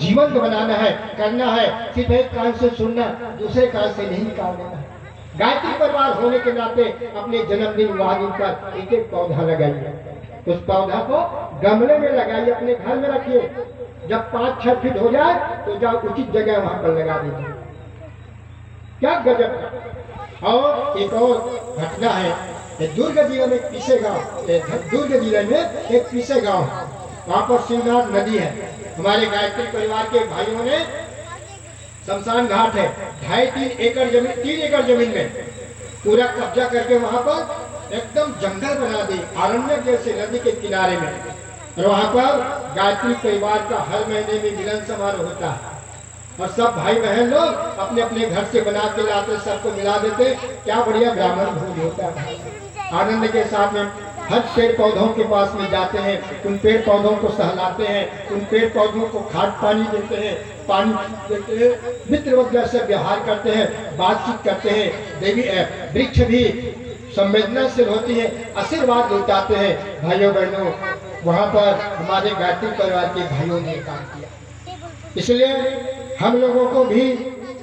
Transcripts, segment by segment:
जीवंत बनाना है, करना है। सिर्फ एक कान से सुनना, दूसरे कान से नहीं निकाल देना है। गायत्री परिवार होने के नाते अपने जन्मदिन वादिन पर एक एक पौधा लगाइए। उस पौधा को गमले में लगाइए, अपने घर में रखिए। जब 5-6 फीट हो जाए तो जाओ उचित जगह वहां पर लगा दीजिए। क्या गजब। और एक और घटना है, दुर्ग जिले में पीछे गांव, दुर्ग जिले में एक पीछे गांव है, वहां पर शिवनाथ नदी है। हमारे गायत्री परिवार के भाइयों ने शमशान घाट है, 2.5-3 एकड़ जमीन, 3 एकड़ जमीन में पूरा कब्जा करके वहां पर एकदम जंगल बना दी, अरण्य जैसे नदी के किनारे में। और वहां पर गायत्री परिवार का हर महीने में मिलन समारोह होता है और सब भाई बहन लोग अपने अपने घर से बना के लाते, सबको मिला देते। क्या बढ़िया ब्राह्मण भोज होता है। आनंद के साथ में हर पेड़ पौधों के पास में जाते हैं, उन पेड़ पौधों को सहलाते हैं, उन पेड़ पौधों को खाद पानी देते हैं, पानी देते हैं, मित्र वगैरह से व्यवहार करते हैं, बातचीत करते हैं। देवी वृक्ष भी संवेदनाशील होती है, आशीर्वाद लौटाते हैं। भाइयों बहनों, वहाँ पर हमारे गायत्री परिवार के भाइयों ने काम किया, इसलिए हम लोगों को भी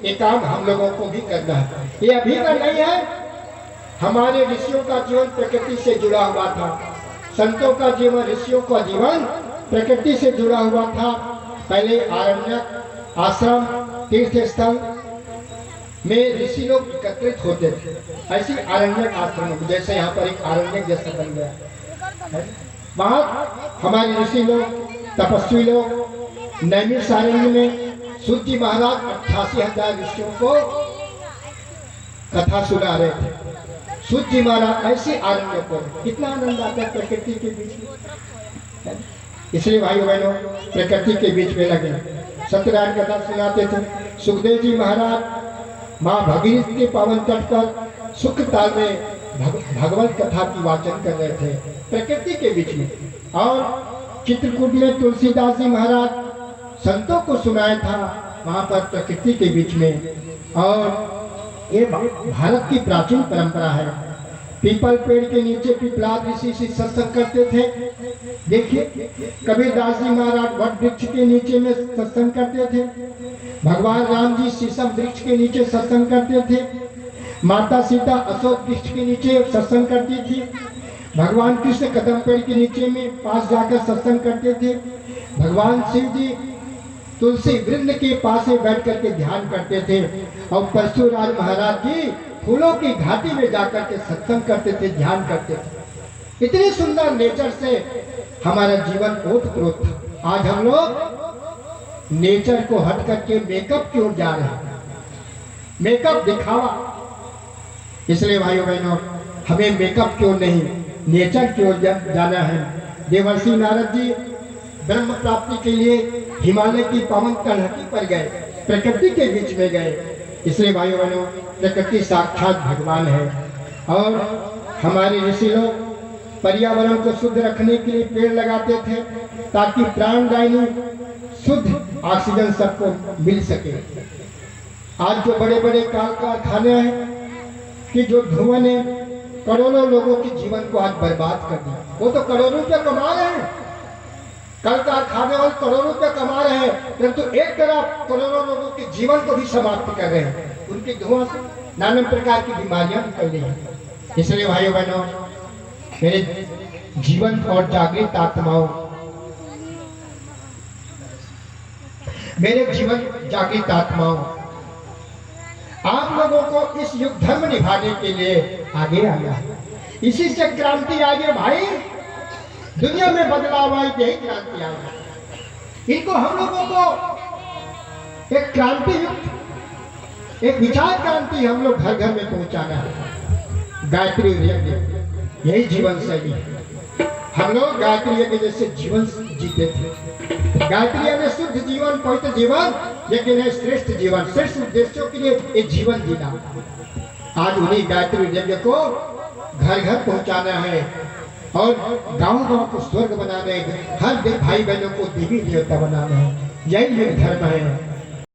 ये काम हम लोगों को भी करना है। ये अभी का नहीं है। हमारे ऋषियों का जीवन प्रकृति से जुड़ा हुआ था, संतों का जीवन, ऋषियों का जीवन प्रकृति से जुड़ा हुआ था। पहले आरण्य, आश्रम, तीर्थ स्थल में ऋषि लोग एकत्रित होते थे। ऐसी आरण्य आश्रम, जैसे यहाँ पर एक आरण्य जैसा बन गया, वहाँ हमारे ऋषि लोग, तपस्वी लोग नैमिषारण्य में सूर्य महाराज 88,000 ऋषियों को कथा सुना रहे थे। सूर्य महाराज ऐसे आरण्य को, कितना आनंद आता है प्रकृति के बीच में। इसलिए भाइयों बहनों, प्रकृति के बीच में लगे, सत्यनारायण कथा सुनाते थे। सुखदेव जी महाराज माँ भगीरथ के पावन तट पर सुख ताल में भगवत कथा की वाचन कर रहे थे प्रकृति के बीच में। और चित्रकूट में तुलसीदास जी महाराज संतों को सुनाया था, वहां पर प्रकृति के बीच में। और ये भारत की प्राचीन परंपरा है। पीपल पेड़ के नीचे पिपलाद ऋषि से सत्संग करते थे। देखिए, कबीरदास जी महाराज वट वृक्ष के नीचे में सत्संग करते थे। भगवान राम जी शीशम वृक्ष के नीचे सत्संग करते थे। माता सीता अशोक वृक्ष के नीचे सत्संग करती थी। भगवान कृष्ण कदम पेड़ के नीचे में पास जाकर सत्संग करते थे। भगवान शिव जी तुलसी वृंद के पास में बैठ करके ध्यान करते थे। और परशुराम महाराज जी फूलों की घाटी में जाकर के सत्संग करते थे, ध्यान करते थे। इतनी सुंदर नेचर से हमारा जीवन ओतप्रोत था। आज हम लोग नेचर को हट करके मेकअप की ओर जा रहे हैं, मेकअप दिखावा। इसलिए भाइयों बहनों, हमें मेकअप की ओर नहीं, नेचर की ओर जाना है। देवर्षि नारद जी ब्रह्म प्राप्ति के लिए हिमालय की पावन कलहटी पर गए, प्रकृति के बीच में गए। इसलिए भाइयों बहनों, प्रकृति साक्षात भगवान है। और हमारे ऋषि लोग पर्यावरण को शुद्ध रखने के लिए पेड़ लगाते थे, ताकि प्राणदायिनी शुद्ध ऑक्सीजन सबको मिल सके। आज जो बड़े बड़े कारखाने हैं कि जो धुआं ने करोड़ों लोगों के जीवन को आज बर्बाद कर दिया। वो तो करोड़ों रुपया कमा रहे हैं, कल कारखाने वाले करोड़ों रुपया कमा रहे हैं, परंतु एक तरफ करोड़ों लोगों के जीवन को भी समाप्त कर रहे हैं। उनके धुआं से नाना प्रकार की बीमारियां निकल रही हैं। इसलिए भाइयों बहनों, मेरे जीवन और जागृत आत्माओं, मेरे जीवन जागृत आत्माओं, आप लोगों को इस युग धर्म निभाने के लिए आगे आना है। इसी से क्रांति आई है भाई, दुनिया में बदलाव आई, यही क्रांति आई। इनको हम लोगों को एक क्रांति युक्त, एक विचार क्रांति हम लोग घर घर में पहुंचाना है। गायत्री यज्ञ यही जीवन शैली है। हम लोग गायत्री यज्ञ जैसे जीवन जीते थे। गायत्री यज्ञ शुद्ध जीवन, पवित्र जीवन, लेकिन है श्रेष्ठ जीवन, श्रेष्ठ उद्देश्यों के लिए एक जीवन जीना। आज उन्हीं गायत्री यज्ञ को घर घर पहुंचाना है और गांव गांव को स्वर्ग बनाना है, हर भाई बहनों को देवी देवता बनाना है। यही धर्म है।